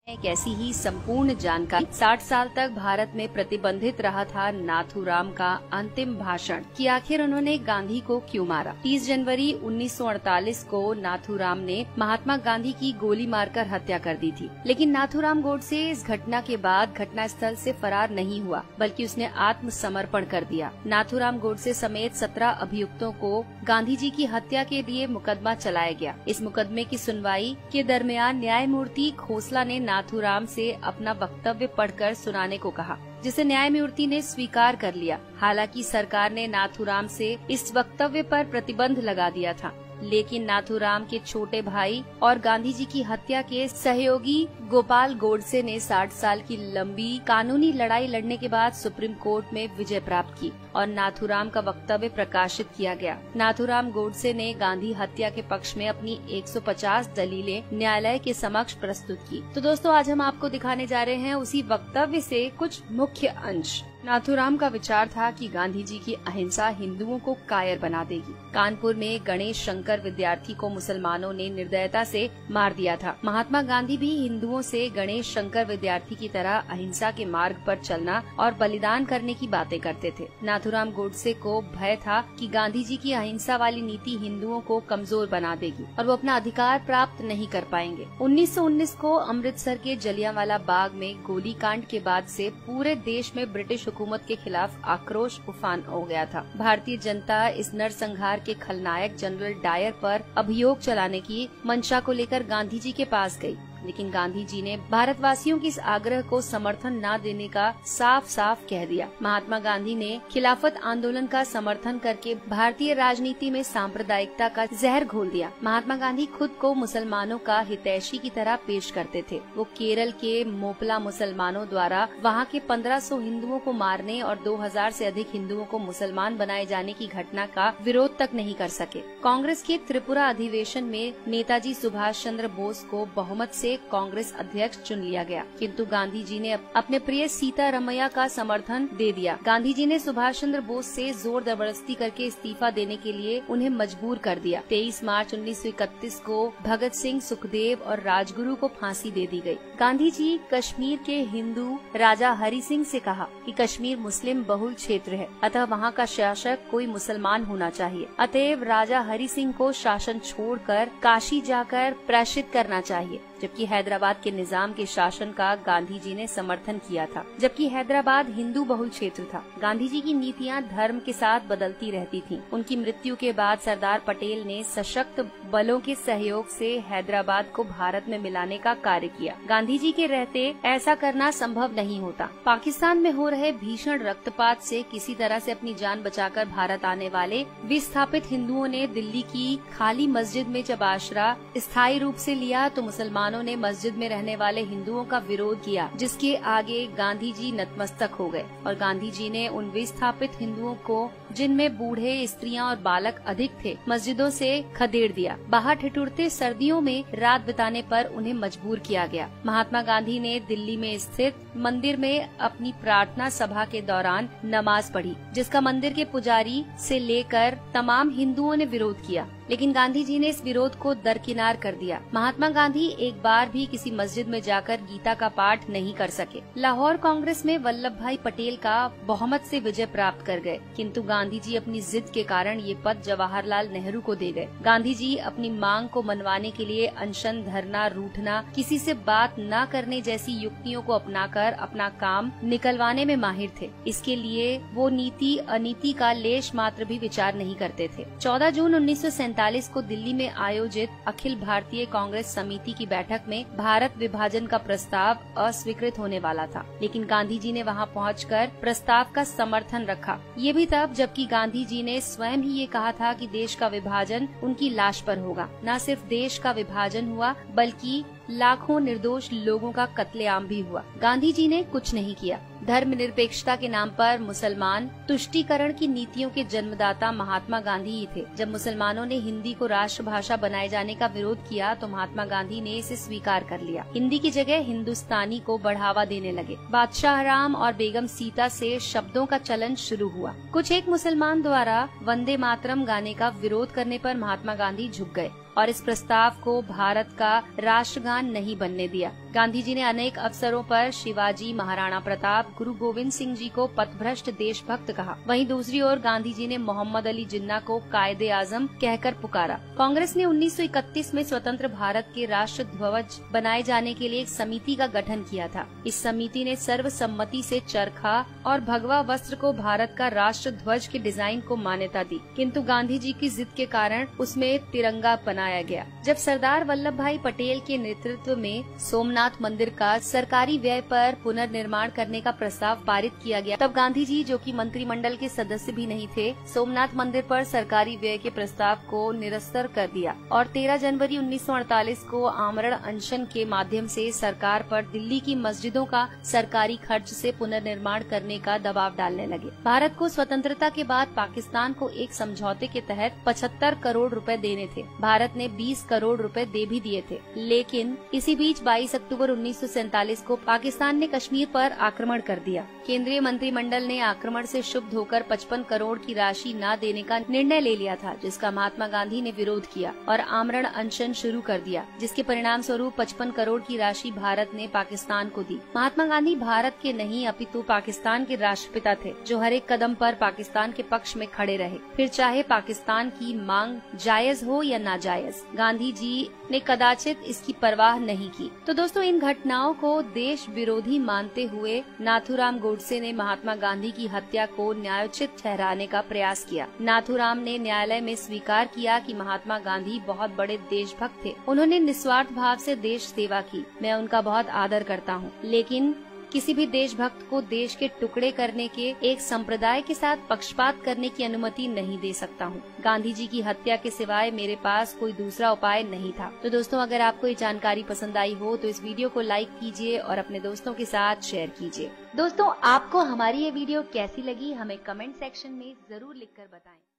एक ऐसी ही संपूर्ण जानकारी 60 साल तक भारत में प्रतिबंधित रहा था नाथूराम का अंतिम भाषण कि आखिर उन्होंने गांधी को क्यों मारा। 30 जनवरी 1948 को नाथूराम ने महात्मा गांधी की गोली मारकर हत्या कर दी थी, लेकिन नाथूराम गोडसे इस घटना के बाद घटना स्थल से फरार नहीं हुआ, बल्कि उसने आत्मसमर्पण कर दिया। नाथूराम गोडसे समेत 17 अभियुक्तों को गांधी जी की हत्या के लिए मुकदमा चलाया गया। इस मुकदमे की सुनवाई के दरमियान न्यायमूर्ति खोसला ने नाथूराम से अपना वक्तव्य पढ़कर सुनाने को कहा, जिसे न्यायमूर्ति ने स्वीकार कर लिया। हालांकि सरकार ने नाथूराम से इस वक्तव्य पर प्रतिबंध लगा दिया था, लेकिन नाथूराम के छोटे भाई और गांधी जी की हत्या के सहयोगी गोपाल गोडसे ने 60 साल की लंबी कानूनी लड़ाई लड़ने के बाद सुप्रीम कोर्ट में विजय प्राप्त की और नाथूराम का वक्तव्य प्रकाशित किया गया। नाथूराम गोडसे ने गांधी हत्या के पक्ष में अपनी 150 दलीलें न्यायालय के समक्ष प्रस्तुत की। तो दोस्तों, आज हम आपको दिखाने जा रहे हैं उसी वक्तव्य से कुछ मुख्य अंश। नाथूराम का विचार था कि गांधी जी की अहिंसा हिंदुओं को कायर बना देगी। कानपुर में गणेश शंकर विद्यार्थी को मुसलमानों ने निर्दयता से मार दिया था। महात्मा गांधी भी हिंदुओं से गणेश शंकर विद्यार्थी की तरह अहिंसा के मार्ग पर चलना और बलिदान करने की बातें करते थे। नाथूराम गोडसे को भय था कि गांधी जी की अहिंसा वाली नीति हिंदुओं को कमजोर बना देगी और वो अपना अधिकार प्राप्त नहीं कर पाएंगे। 1919 को अमृतसर के जलियांवाला बाग में गोलीकांड के बाद से पूरे देश में ब्रिटिश हुकूमत के खिलाफ आक्रोश उफान हो गया था। भारतीय जनता इस नरसंहार के खलनायक जनरल डायर पर अभियोग चलाने की मंशा को लेकर गांधी जी के पास गई, लेकिन गांधी जी ने भारतवासियों की इस आग्रह को समर्थन न देने का साफ साफ कह दिया। महात्मा गांधी ने खिलाफत आंदोलन का समर्थन करके भारतीय राजनीति में सांप्रदायिकता का जहर घोल दिया। महात्मा गांधी खुद को मुसलमानों का हितैषी की तरह पेश करते थे। वो केरल के मोपला मुसलमानों द्वारा वहाँ के 1500 हिंदुओं को मारने और 2000 से अधिक हिंदुओं को मुसलमान बनाए जाने की घटना का विरोध तक नहीं कर सके। कांग्रेस के त्रिपुरा अधिवेशन में नेताजी सुभाष चंद्र बोस को बहुमत से कांग्रेस अध्यक्ष चुन लिया गया, किंतु गांधी जी ने अपने प्रिय सीतारमैया का समर्थन दे दिया। गांधी जी ने सुभाष चंद्र बोस से जोर जबरदस्ती करके इस्तीफा देने के लिए उन्हें मजबूर कर दिया। 23 मार्च 1931 को भगत सिंह, सुखदेव और राजगुरु को फांसी दे दी गई। गांधी जी कश्मीर के हिंदू राजा हरि सिंह से कहा कि कश्मीर मुस्लिम बहुल क्षेत्र है, अतः वहाँ का शासक कोई मुसलमान होना चाहिए। अतएव राजा हरि सिंह को शासन छोड़कर काशी जाकर प्रायश्चित करना चाहिए, जबकि हैदराबाद के निजाम के शासन का गांधी जी ने समर्थन किया था, जबकि हैदराबाद हिंदू बहुल क्षेत्र था। गांधी जी की नीतियां धर्म के साथ बदलती रहती थीं। उनकी मृत्यु के बाद सरदार पटेल ने सशक्त बलों के सहयोग से हैदराबाद को भारत में मिलाने का कार्य किया। गांधी जी के रहते ऐसा करना संभव नहीं होता। पाकिस्तान में हो रहे भीषण रक्तपात से किसी तरह से अपनी जान बचाकर भारत आने वाले विस्थापित हिंदुओं ने दिल्ली की खाली मस्जिद में जब आश्रय स्थायी रूप से लिया तो मुसलमानों ने मस्जिद में रहने वाले हिंदुओं का विरोध किया, जिसके आगे गांधी जी नतमस्तक हो गए और गांधी जी ने उन विस्थापित हिंदुओं को, जिनमें बूढ़े, स्त्रियां और बालक अधिक थे, मस्जिदों से खदेड़ दिया। बाहर ठिठुरते सर्दियों में रात बिताने पर उन्हें मजबूर किया गया। महात्मा गांधी ने दिल्ली में स्थित मंदिर में अपनी प्रार्थना सभा के दौरान नमाज पढ़ी, जिसका मंदिर के पुजारी से लेकर तमाम हिंदुओं ने विरोध किया, लेकिन गांधी जी ने इस विरोध को दरकिनार कर दिया। महात्मा गांधी एक बार भी किसी मस्जिद में जाकर गीता का पाठ नहीं कर सके। लाहौर कांग्रेस में वल्लभ भाई पटेल का बहुमत से विजय प्राप्त कर गए, किंतु गांधी जी अपनी जिद के कारण ये पद जवाहरलाल नेहरू को दे गए। गांधी जी अपनी मांग को मनवाने के लिए अनशन, धरना, रूठना, किसी से बात न करने जैसी युक्तियों को अपनाकर अपना काम निकलवाने में माहिर थे। इसके लिए वो नीति अनीति का लेश मात्र भी विचार नहीं करते थे। 14 जून 1947 को दिल्ली में आयोजित अखिल भारतीय कांग्रेस समिति की बैठक में भारत विभाजन का प्रस्ताव अस्वीकृत होने वाला था, लेकिन गांधी जी ने वहां पहुंचकर प्रस्ताव का समर्थन रखा। ये भी तब जबकि गांधी जी ने स्वयं ही ये कहा था कि देश का विभाजन उनकी लाश पर होगा। न सिर्फ देश का विभाजन हुआ, बल्कि लाखों निर्दोष लोगों का कत्लेआम भी हुआ। गांधी जी ने कुछ नहीं किया। धर्मनिरपेक्षता के नाम पर मुसलमान तुष्टीकरण की नीतियों के जन्मदाता महात्मा गांधी ही थे। जब मुसलमानों ने हिंदी को राष्ट्रभाषा बनाए जाने का विरोध किया तो महात्मा गांधी ने इसे स्वीकार कर लिया। हिंदी की जगह हिंदुस्तानी को बढ़ावा देने लगे। बादशाह राम और बेगम सीता से शब्दों का चलन शुरू हुआ। कुछ एक मुसलमान द्वारा वंदे मातरम गाने का विरोध करने पर महात्मा गांधी झुक गए और इस प्रस्ताव को भारत का राष्ट्रगान नहीं बनने दिया। गांधी जी ने अनेक अवसरों पर शिवाजी, महाराणा प्रताप, गुरु गोविंद सिंह जी को पथभ्रष्ट देशभक्त कहा। वहीं दूसरी ओर गांधी जी ने मोहम्मद अली जिन्ना को कायदे आजम कहकर पुकारा। कांग्रेस ने 1931 में स्वतंत्र भारत के राष्ट्र ध्वज बनाए जाने के लिए एक समिति का गठन किया था। इस समिति ने सर्वसम्मति से चरखा और भगवा वस्त्र को भारत का राष्ट्र ध्वज के डिजाइन को मान्यता दी, किंतु गांधी जी की जिद के कारण उसमें तिरंगा बनाया गया। जब सरदार वल्लभ भाई पटेल के नेतृत्व में सोमनाथ मंदिर का सरकारी व्यय पर पुनर्निर्माण करने का प्रस्ताव पारित किया गया, तब गांधी जी, जो कि मंत्रिमंडल के सदस्य भी नहीं थे, सोमनाथ मंदिर पर सरकारी व्यय के प्रस्ताव को निरस्त कर दिया और 13 जनवरी 1948 को आमरण अनशन के माध्यम से सरकार पर दिल्ली की मस्जिदों का सरकारी खर्च से पुनर्निर्माण करने का दबाव डालने लगे। भारत को स्वतंत्रता के बाद पाकिस्तान को एक समझौते के तहत 75 करोड़ रुपए देने थे। भारत ने 20 करोड़ रुपए दे भी दिए थे, लेकिन इसी बीच 22 अक्टूबर 1947 को पाकिस्तान ने कश्मीर पर आक्रमण कर दिया। केंद्रीय मंत्रिमंडल ने आक्रमण से क्षुब्ध होकर 55 करोड़ की राशि न देने का निर्णय ले लिया था, जिसका महात्मा गांधी ने विरोध किया और आमरण अनशन शुरू कर दिया, जिसके परिणाम स्वरूप 55 करोड़ की राशि भारत ने पाकिस्तान को दी। महात्मा गांधी भारत के नहीं अपितु पाकिस्तान के राष्ट्रपिता थे, जो हर एक कदम पर पाकिस्तान के पक्ष में खड़े रहे, फिर चाहे पाकिस्तान की मांग जायज हो या नाजायज। गांधी जी ने कदाचित इसकी परवाह नहीं की। तो दोस्तों, इन घटनाओं को देश विरोधी मानते हुए नाथूराम गोडसे ने महात्मा गांधी की हत्या को न्यायोचित ठहराने का प्रयास किया। नाथूराम ने न्यायालय में स्वीकार किया कि महात्मा गांधी बहुत बड़े देशभक्त थे। उन्होंने निस्वार्थ भाव से देश सेवा की। मैं उनका बहुत आदर करता हूँ, लेकिन किसी भी देशभक्त को देश के टुकड़े करने के एक संप्रदाय के साथ पक्षपात करने की अनुमति नहीं दे सकता हूँ। गांधी जी की हत्या के सिवाय मेरे पास कोई दूसरा उपाय नहीं था। तो दोस्तों, अगर आपको ये जानकारी पसंद आई हो तो इस वीडियो को लाइक कीजिए और अपने दोस्तों के साथ शेयर कीजिए। दोस्तों, आपको हमारी ये वीडियो कैसी लगी हमें कमेंट सेक्शन में जरूर लिखकर बताएं।